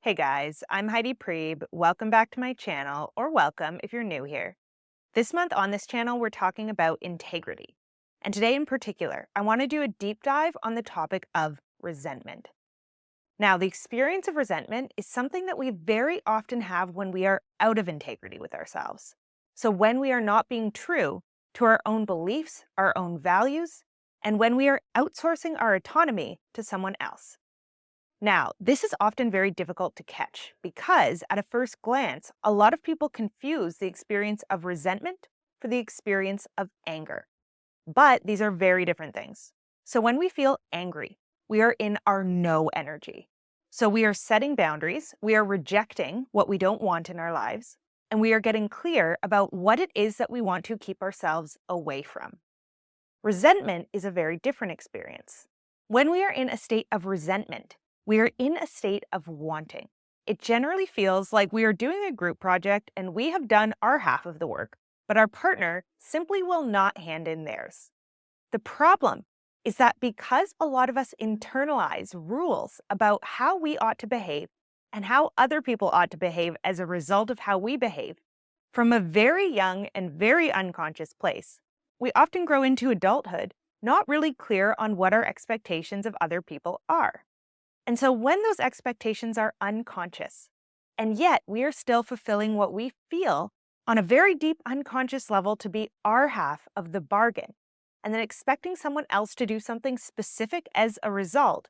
Hey guys, I'm Heidi Prieb. Welcome back to my channel, or welcome if you're new here. This month on this channel, we're talking about integrity. And today in particular, I want to do a deep dive on the topic of resentment. Now, the experience of resentment is something that we very often have when we are out of integrity with ourselves. So when we are not being true to our own beliefs, our own values, and when we are outsourcing our autonomy to someone else. Now, this is often very difficult to catch because, at a first glance, a lot of people confuse the experience of resentment for the experience of anger. But these are very different things. So, when we feel angry, we are in our no energy. So, we are setting boundaries, we are rejecting what we don't want in our lives, and we are getting clear about what it is that we want to keep ourselves away from. Resentment is a very different experience. When we are in a state of resentment, we are in a state of wanting. It generally feels like we are doing a group project and we have done our half of the work, but our partner simply will not hand in theirs. The problem is that because a lot of us internalize rules about how we ought to behave and how other people ought to behave as a result of how we behave, from a very young and very unconscious place, we often grow into adulthood not really clear on what our expectations of other people are. And so when those expectations are unconscious, and yet we are still fulfilling what we feel on a very deep unconscious level to be our half of the bargain, and then expecting someone else to do something specific as a result,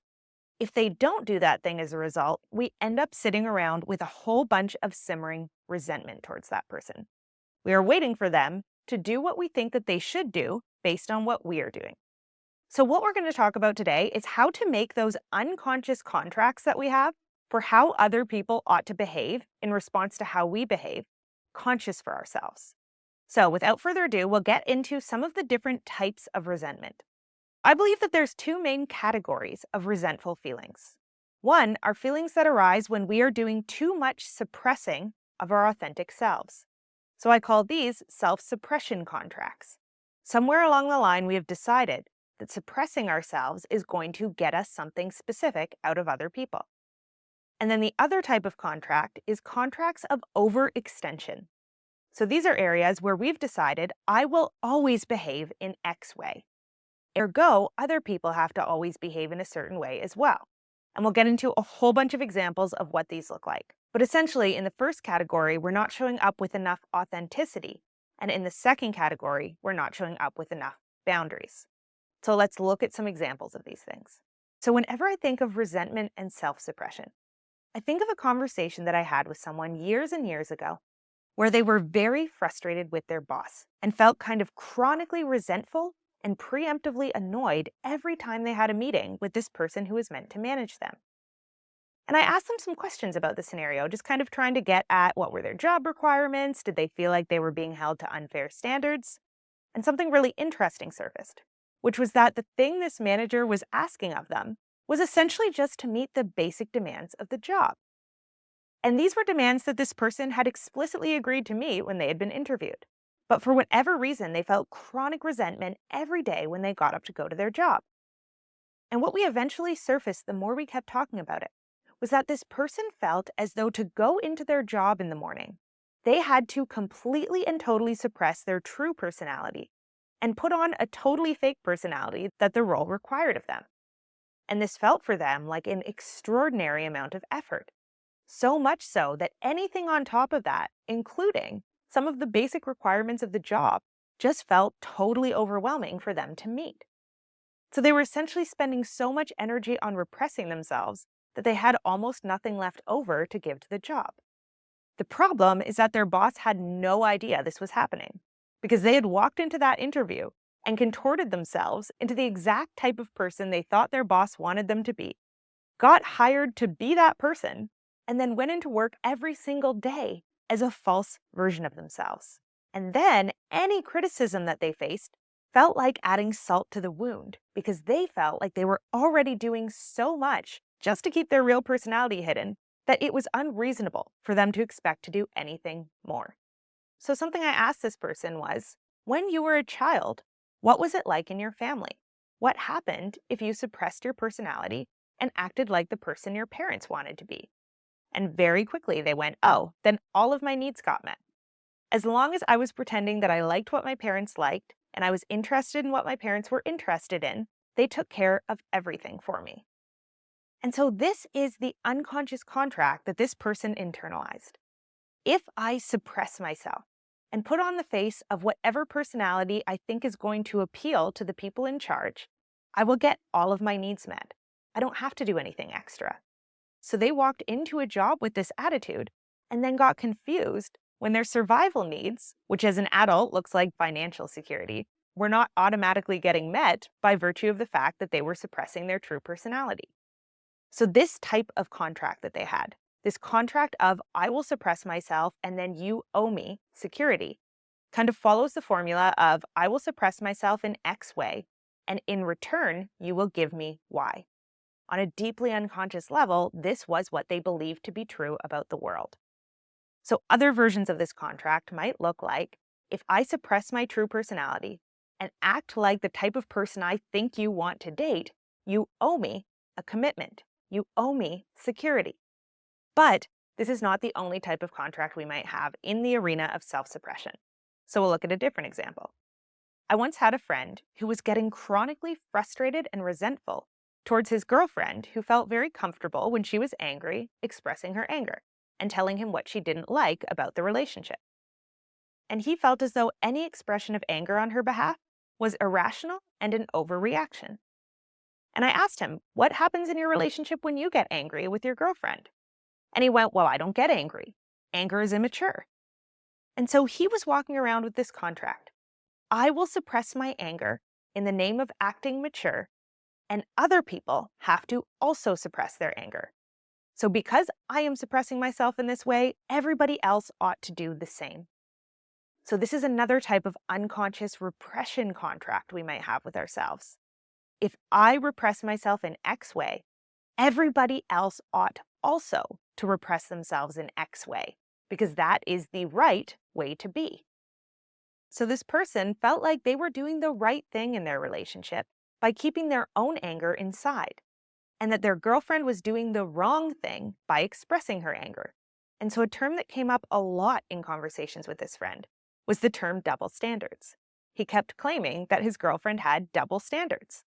if they don't do that thing as a result, we end up sitting around with a whole bunch of simmering resentment towards that person. We are waiting for them to do what we think that they should do based on what we are doing. So what we're going to talk about today is how to make those unconscious contracts that we have for how other people ought to behave in response to how we behave conscious for ourselves. So without further ado, we'll get into some of the different types of resentment. I believe that there's two main categories of resentful feelings. One are feelings that arise when we are doing too much suppressing of our authentic selves. So I call these self-suppression contracts. Somewhere along the line, we have decided that suppressing ourselves is going to get us something specific out of other people. And then the other type of contract is contracts of overextension. So these are areas where we've decided I will always behave in X way. Ergo, other people have to always behave in a certain way as well. And we'll get into a whole bunch of examples of what these look like. But essentially, in the first category, we're not showing up with enough authenticity. And in the second category, we're not showing up with enough boundaries. So let's look at some examples of these things. So whenever I think of resentment and self-suppression, I think of a conversation that I had with someone years and years ago where they were very frustrated with their boss and felt kind of chronically resentful and preemptively annoyed every time they had a meeting with this person who was meant to manage them. And I asked them some questions about the scenario, just kind of trying to get at what were their job requirements, did they feel like they were being held to unfair standards? And something really interesting surfaced, which was that the thing this manager was asking of them was essentially just to meet the basic demands of the job. And these were demands that this person had explicitly agreed to meet when they had been interviewed. But for whatever reason, they felt chronic resentment every day when they got up to go to their job. And what we eventually surfaced the more we kept talking about it was that this person felt as though to go into their job in the morning, they had to completely and totally suppress their true personality and put on a totally fake personality that the role required of them. And this felt for them like an extraordinary amount of effort. So much so that anything on top of that, including some of the basic requirements of the job, just felt totally overwhelming for them to meet. So they were essentially spending so much energy on repressing themselves that they had almost nothing left over to give to the job. The problem is that their boss had no idea this was happening because they had walked into that interview and contorted themselves into the exact type of person they thought their boss wanted them to be, got hired to be that person, and then went into work every single day as a false version of themselves. And then any criticism that they faced felt like adding salt to the wound because they felt like they were already doing so much just to keep their real personality hidden that it was unreasonable for them to expect to do anything more. So something I asked this person was, when you were a child, what was it like in your family? What happened if you suppressed your personality and acted like the person your parents wanted to be? And very quickly they went, oh, then all of my needs got met. As long as I was pretending that I liked what my parents liked and I was interested in what my parents were interested in, they took care of everything for me. And so this is the unconscious contract that this person internalized. If I suppress myself and put on the face of whatever personality I think is going to appeal to the people in charge, I will get all of my needs met. I don't have to do anything extra. So they walked into a job with this attitude and then got confused when their survival needs, which as an adult looks like financial security, were not automatically getting met by virtue of the fact that they were suppressing their true personality. So this type of contract that they had, this contract of I will suppress myself and then you owe me security, kind of follows the formula of I will suppress myself in X way, and in return, you will give me Y. On a deeply unconscious level, this was what they believed to be true about the world. So other versions of this contract might look like, if I suppress my true personality and act like the type of person I think you want to date, you owe me a commitment. You owe me security. But this is not the only type of contract we might have in the arena of self-suppression. So we'll look at a different example. I once had a friend who was getting chronically frustrated and resentful towards his girlfriend, who felt very comfortable when she was angry, expressing her anger and telling him what she didn't like about the relationship. And he felt as though any expression of anger on her behalf was irrational and an overreaction. And I asked him, what happens in your relationship when you get angry with your girlfriend? And he went, well, I don't get angry. Anger is immature. And so he was walking around with this contract. I will suppress my anger in the name of acting mature, and other people have to also suppress their anger. So because I am suppressing myself in this way, everybody else ought to do the same. So this is another type of unconscious repression contract we might have with ourselves. If I repress myself in X way, everybody else ought also to repress themselves in X way, because that is the right way to be. So this person felt like they were doing the right thing in their relationship by keeping their own anger inside, and that their girlfriend was doing the wrong thing by expressing her anger. And so a term that came up a lot in conversations with this friend was the term double standards. He kept claiming that his girlfriend had double standards.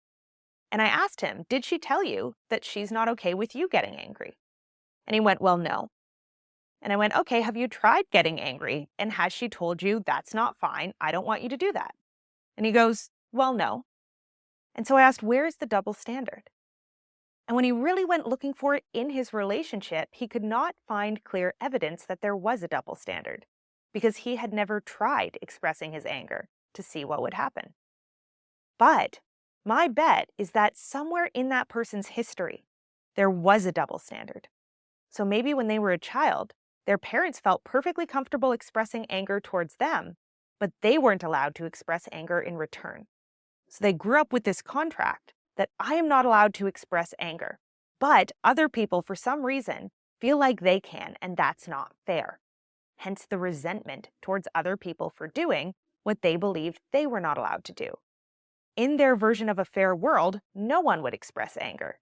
And I asked him, did she tell you that she's not okay with you getting angry? And he went, well, no. And I went, okay, have you tried getting angry? And has she told you that's not fine? I don't want you to do that. And he goes, well, no. And so I asked, where is the double standard? And when he really went looking for it in his relationship, he could not find clear evidence that there was a double standard, because he had never tried expressing his anger to see what would happen. But my bet is that somewhere in that person's history, there was a double standard. So maybe when they were a child, their parents felt perfectly comfortable expressing anger towards them, but they weren't allowed to express anger in return. So they grew up with this contract that I am not allowed to express anger, but other people, for some reason, feel like they can, and that's not fair. Hence the resentment towards other people for doing what they believed they were not allowed to do. In their version of a fair world, no one would express anger,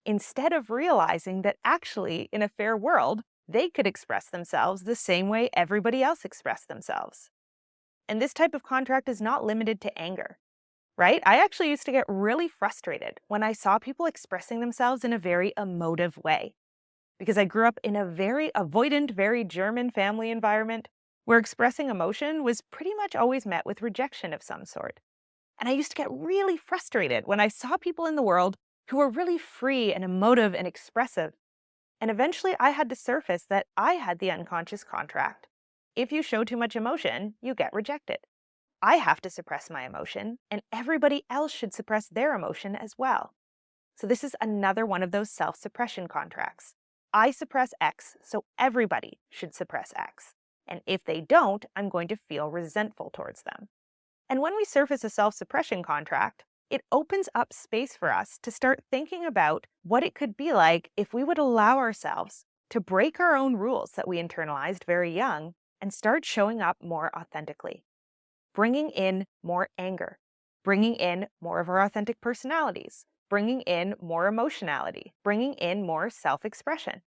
instead of realizing that actually, in a fair world, they could express themselves the same way everybody else expressed themselves. And this type of contract is not limited to anger, right? I actually used to get really frustrated when I saw people expressing themselves in a very emotive way, because I grew up in a very avoidant, very German family environment where expressing emotion was pretty much always met with rejection of some sort. And I used to get really frustrated when I saw people in the world who were really free and emotive and expressive. And eventually I had to surface that I had the unconscious contract. If you show too much emotion, you get rejected. I have to suppress my emotion, and everybody else should suppress their emotion as well. So this is another one of those self-suppression contracts. I suppress X, so everybody should suppress X. And if they don't, I'm going to feel resentful towards them. And when we surface a self-suppression contract, it opens up space for us to start thinking about what it could be like if we would allow ourselves to break our own rules that we internalized very young and start showing up more authentically, bringing in more anger, bringing in more of our authentic personalities, bringing in more emotionality, bringing in more self-expression.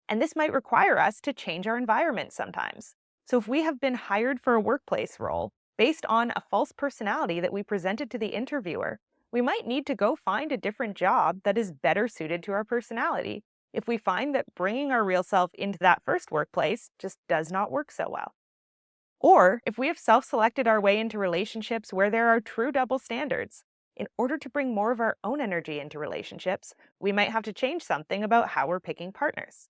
And this might require us to change our environment sometimes. So if we have been hired for a workplace role based on a false personality that we presented to the interviewer, we might need to go find a different job that is better suited to our personality if we find that bringing our real self into that first workplace just does not work so well. Or if we have self-selected our way into relationships where there are true double standards. In order to bring more of our own energy into relationships, we might have to change something about how we're picking partners.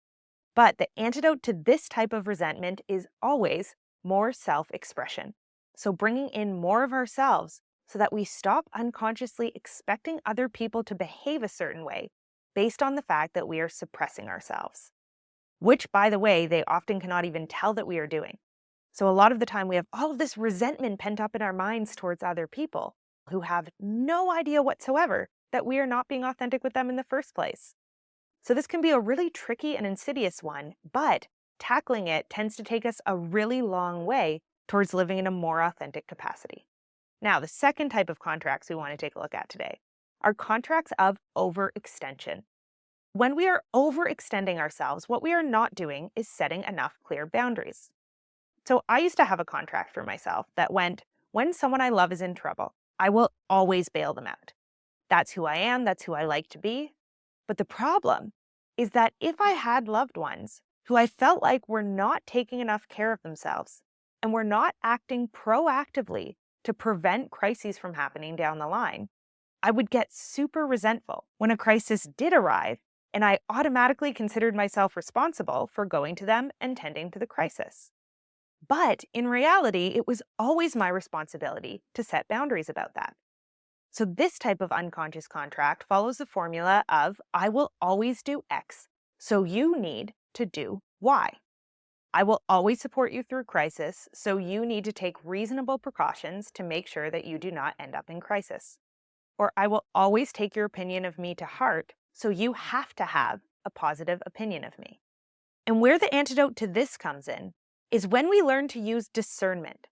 But the antidote to this type of resentment is always more self-expression. So bringing in more of ourselves so that we stop unconsciously expecting other people to behave a certain way based on the fact that we are suppressing ourselves. Which, by the way, they often cannot even tell that we are doing. So a lot of the time we have all of this resentment pent up in our minds towards other people who have no idea whatsoever that we are not being authentic with them in the first place. So this can be a really tricky and insidious one, but tackling it tends to take us a really long way towards living in a more authentic capacity. Now, the second type of contracts we want to take a look at today are contracts of overextension. When we are overextending ourselves, what we are not doing is setting enough clear boundaries. So I used to have a contract for myself that went, when someone I love is in trouble, I will always bail them out. That's who I am, that's who I like to be. But the problem is that if I had loved ones who I felt like were not taking enough care of themselves and were not acting proactively to prevent crises from happening down the line, I would get super resentful when a crisis did arrive and I automatically considered myself responsible for going to them and tending to the crisis. But in reality, it was always my responsibility to set boundaries about that. So this type of unconscious contract follows the formula of I will always do X, so you need to do Y. I will always support you through crisis, so you need to take reasonable precautions to make sure that you do not end up in crisis. Or I will always take your opinion of me to heart, so you have to have a positive opinion of me. And where the antidote to this comes in is when we learn to use discernment.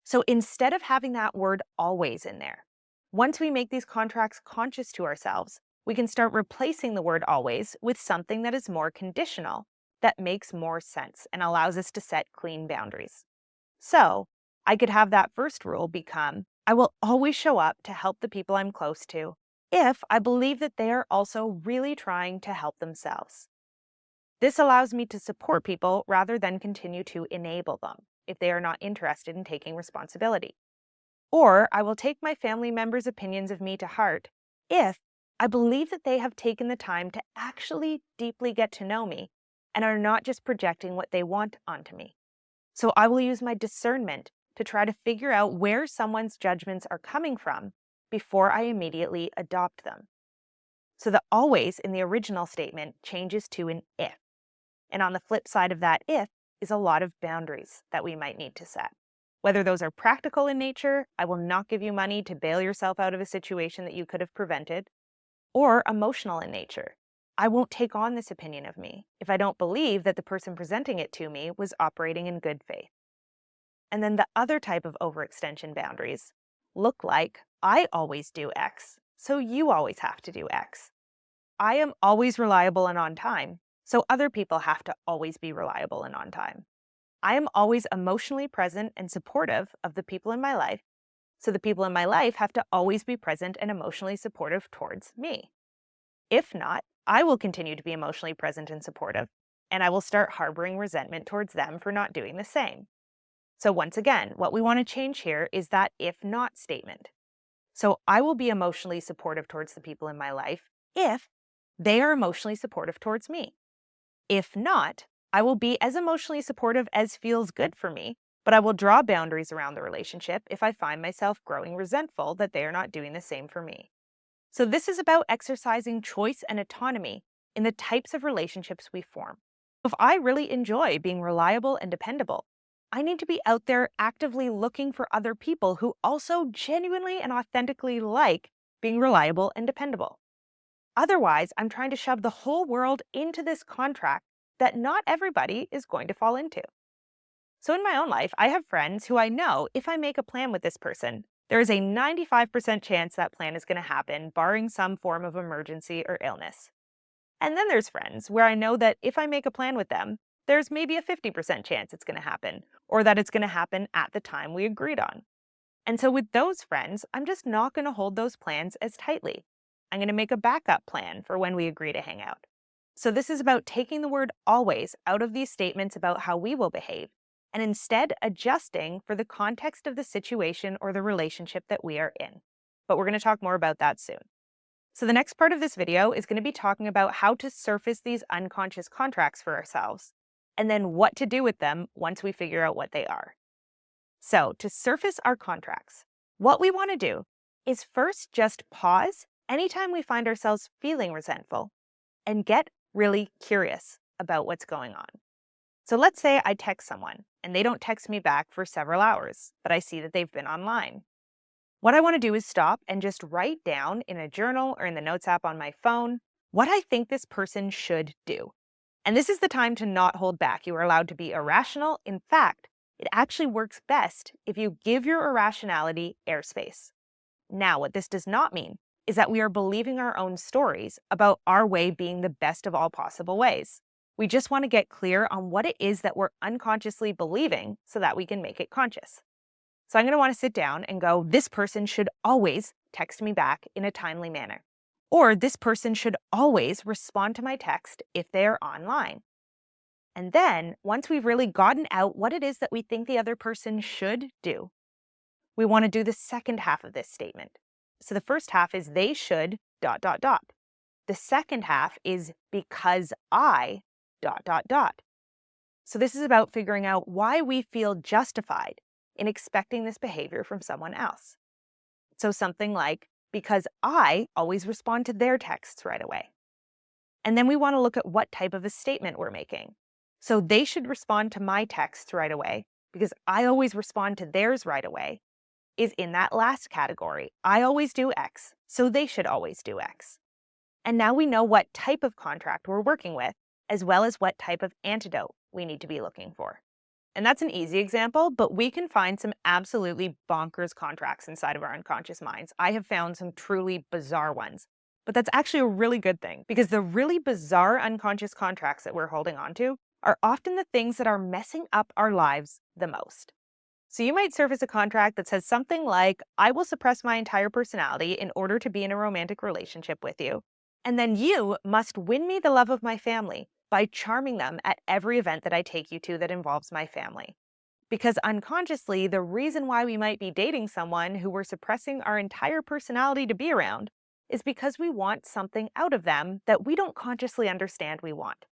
So instead of having that word always in there, once we make these contracts conscious to ourselves, we can start replacing the word always with something that is more conditional, that makes more sense and allows us to set clean boundaries. So I could have that first rule become, I will always show up to help the people I'm close to if I believe that they are also really trying to help themselves. This allows me to support people rather than continue to enable them if they are not interested in taking responsibility. Or I will take my family members' opinions of me to heart if I believe that they have taken the time to actually deeply get to know me and are not just projecting what they want onto me. So I will use my discernment to try to figure out where someone's judgments are coming from before I immediately adopt them. So the always in the original statement changes to an if. And on the flip side of that if is a lot of boundaries that we might need to set. Whether those are practical in nature, I will not give you money to bail yourself out of a situation that you could have prevented, or emotional in nature. I won't take on this opinion of me if I don't believe that the person presenting it to me was operating in good faith. And then the other type of overextension boundaries look like I always do X, so you always have to do X. I am always reliable and on time, so other people have to always be reliable and on time. I am always emotionally present and supportive of the people in my life, so the people in my life have to always be present and emotionally supportive towards me. If not, I will continue to be emotionally present and supportive, and I will start harboring resentment towards them for not doing the same. So once again, what we want to change here is that if not statement. So I will be emotionally supportive towards the people in my life if they are emotionally supportive towards me. If not, I will be as emotionally supportive as feels good for me, but I will draw boundaries around the relationship if I find myself growing resentful that they are not doing the same for me. So this is about exercising choice and autonomy in the types of relationships we form. If I really enjoy being reliable and dependable, I need to be out there actively looking for other people who also genuinely and authentically like being reliable and dependable. Otherwise, I'm trying to shove the whole world into this contract that not everybody is going to fall into. So in my own life, I have friends who I know if I make a plan with this person, there is a 95% chance that plan is going to happen, barring some form of emergency or illness. And then there's friends, where I know that if I make a plan with them, there's maybe a 50% chance it's going to happen, or that it's going to happen at the time we agreed on. And so with those friends, I'm just not going to hold those plans as tightly. I'm going to make a backup plan for when we agree to hang out. So this is about taking the word always out of these statements about how we will behave, and instead adjusting for the context of the situation or the relationship that we are in. But we're going to talk more about that soon. So the next part of this video is going to be talking about how to surface these unconscious contracts for ourselves, and then what to do with them once we figure out what they are. So to surface our contracts, what we want to do is first just pause anytime we find ourselves feeling resentful and get really curious about what's going on. So let's say I text someone and they don't text me back for several hours, but I see that they've been online. What I want to do is stop and just write down in a journal or in the notes app on my phone what I think this person should do. And this is the time to not hold back. You are allowed to be irrational. In fact, it actually works best if you give your irrationality airspace. Now, what this does not mean is that we are believing our own stories about our way being the best of all possible ways. We just want to get clear on what it is that we're unconsciously believing so that we can make it conscious. So I'm going to want to sit down and go, this person should always text me back in a timely manner. Or this person should always respond to my text if they are online. And then, once we've really gotten out what it is that we think the other person should do, we want to do the second half of this statement. So the first half is they should ... The second half is because I ... So this is about figuring out why we feel justified in expecting this behavior from someone else. So something like, because I always respond to their texts right away. And then we want to look at what type of a statement we're making. So they should respond to my texts right away because I always respond to theirs right away is in that last category. I always do X, so they should always do X. And now we know what type of contract we're working with, as well as what type of antidote we need to be looking for. And that's an easy example, but we can find some absolutely bonkers contracts inside of our unconscious minds. I have found some truly bizarre ones. But that's actually a really good thing, because the really bizarre unconscious contracts that we're holding on to are often the things that are messing up our lives the most. So you might surface a contract that says something like, I will suppress my entire personality in order to be in a romantic relationship with you. And then you must win me the love of my family by charming them at every event that I take you to that involves my family. Because unconsciously, the reason why we might be dating someone who we're suppressing our entire personality to be around is because we want something out of them that we don't consciously understand we want.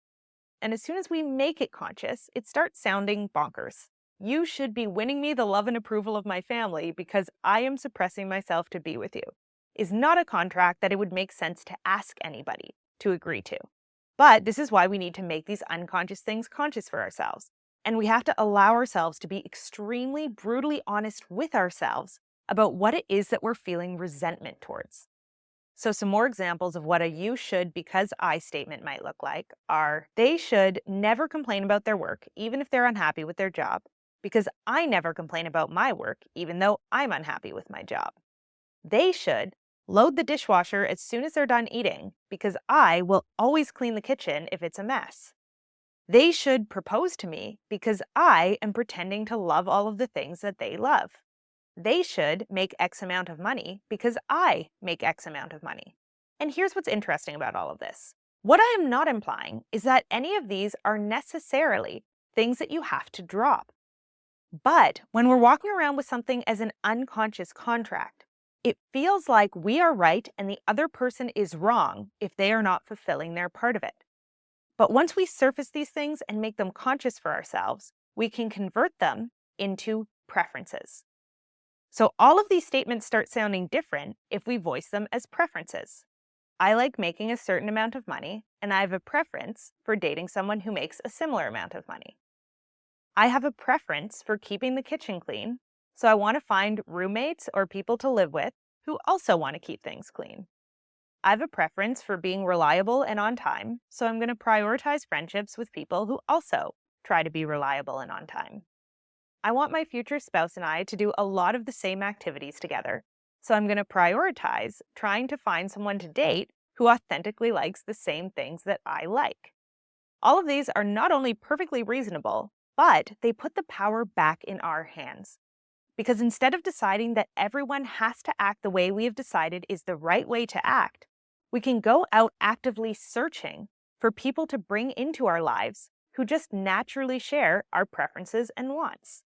And as soon as we make it conscious, it starts sounding bonkers. You should be winning me the love and approval of my family because I am suppressing myself to be with you is not a contract that it would make sense to ask anybody to agree to. But this is why we need to make these unconscious things conscious for ourselves. And we have to allow ourselves to be extremely brutally honest with ourselves about what it is that we're feeling resentment towards. So some more examples of what a you should because I statement might look like are, they should never complain about their work, even if they're unhappy with their job, because I never complain about my work, even though I'm unhappy with my job. They should load the dishwasher as soon as they're done eating, because I will always clean the kitchen if it's a mess. They should propose to me because I am pretending to love all of the things that they love. They should make X amount of money because I make X amount of money. And here's what's interesting about all of this. What I am not implying is that any of these are necessarily things that you have to drop. But when we're walking around with something as an unconscious contract, it feels like we are right and the other person is wrong if they are not fulfilling their part of it. But once we surface these things and make them conscious for ourselves, we can convert them into preferences. So all of these statements start sounding different if we voice them as preferences. I like making a certain amount of money, and I have a preference for dating someone who makes a similar amount of money. I have a preference for keeping the kitchen clean, so I want to find roommates or people to live with who also want to keep things clean. I have a preference for being reliable and on time, so I'm going to prioritize friendships with people who also try to be reliable and on time. I want my future spouse and I to do a lot of the same activities together, so I'm going to prioritize trying to find someone to date who authentically likes the same things that I like. All of these are not only perfectly reasonable, but they put the power back in our hands. Because instead of deciding that everyone has to act the way we have decided is the right way to act, we can go out actively searching for people to bring into our lives who just naturally share our preferences and wants.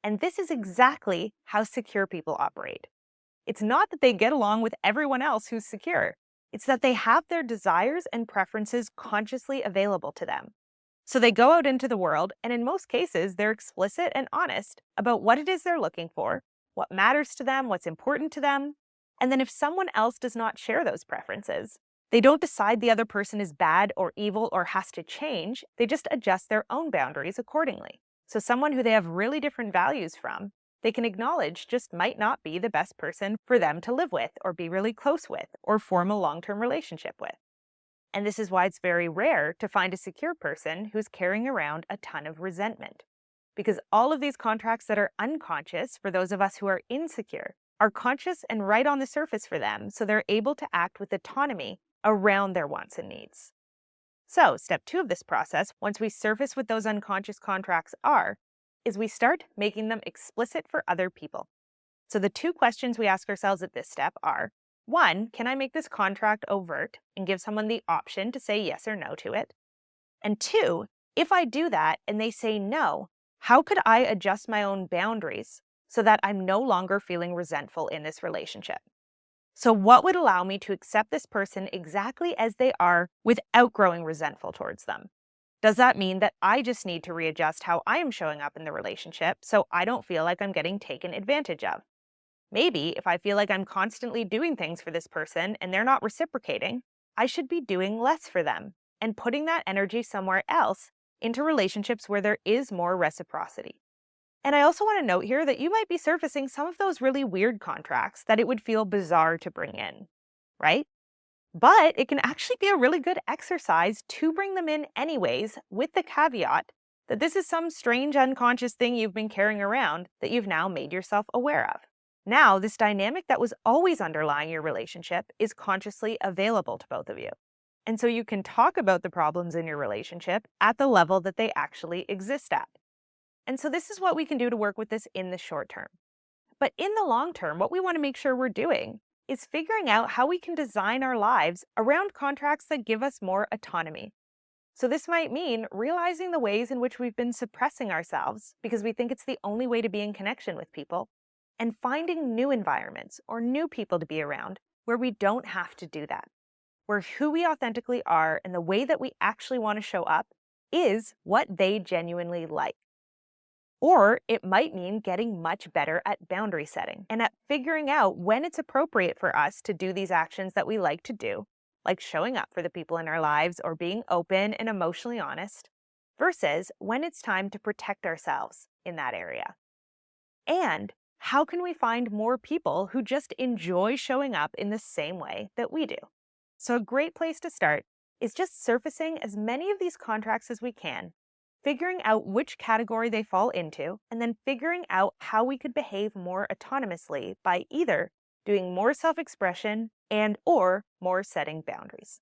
And this is exactly how secure people operate. It's not that they get along with everyone else who's secure. It's that they have their desires and preferences consciously available to them. So they go out into the world, and in most cases, they're explicit and honest about what it is they're looking for, what matters to them, what's important to them. And then if someone else does not share those preferences, they don't decide the other person is bad or evil or has to change. They just adjust their own boundaries accordingly. So someone who they have really different values from, they can acknowledge just might not be the best person for them to live with or be really close with or form a long-term relationship with. And this is why it's very rare to find a secure person who's carrying around a ton of resentment. Because all of these contracts that are unconscious for those of us who are insecure are conscious and right on the surface for them, so they're able to act with autonomy around their wants and needs. So, step 2 of this process, once we surface what those unconscious contracts are, is we start making them explicit for other people. So the 2 questions we ask ourselves at this step are, 1, can I make this contract overt and give someone the option to say yes or no to it? And 2, if I do that and they say no, how could I adjust my own boundaries so that I'm no longer feeling resentful in this relationship? So what would allow me to accept this person exactly as they are without growing resentful towards them? Does that mean that I just need to readjust how I am showing up in the relationship so I don't feel like I'm getting taken advantage of? Maybe if I feel like I'm constantly doing things for this person and they're not reciprocating, I should be doing less for them and putting that energy somewhere else into relationships where there is more reciprocity. And I also want to note here that you might be surfacing some of those really weird contracts that it would feel bizarre to bring in, right? But it can actually be a really good exercise to bring them in anyways, with the caveat that this is some strange unconscious thing you've been carrying around that you've now made yourself aware of. Now, this dynamic that was always underlying your relationship is consciously available to both of you. And so you can talk about the problems in your relationship at the level that they actually exist at. And so this is what we can do to work with this in the short term. But in the long term, what we want to make sure we're doing is figuring out how we can design our lives around contracts that give us more autonomy. So this might mean realizing the ways in which we've been suppressing ourselves because we think it's the only way to be in connection with people, and finding new environments or new people to be around where we don't have to do that, where who we authentically are and the way that we actually want to show up is what they genuinely like. Or it might mean getting much better at boundary setting and at figuring out when it's appropriate for us to do these actions that we like to do, like showing up for the people in our lives or being open and emotionally honest, versus when it's time to protect ourselves in that area. And how can we find more people who just enjoy showing up in the same way that we do? So a great place to start is just surfacing as many of these contracts as we can, figuring out which category they fall into, and then figuring out how we could behave more autonomously by either doing more self-expression and or more setting boundaries.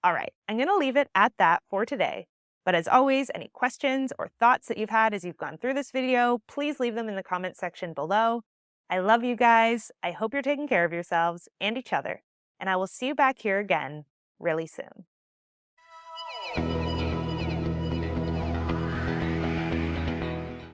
All right, I'm going to leave it at that for today. But as always, any questions or thoughts that you've had as you've gone through this video, please leave them in the comment section below. I love you guys. I hope you're taking care of yourselves and each other. And I will see you back here again really soon.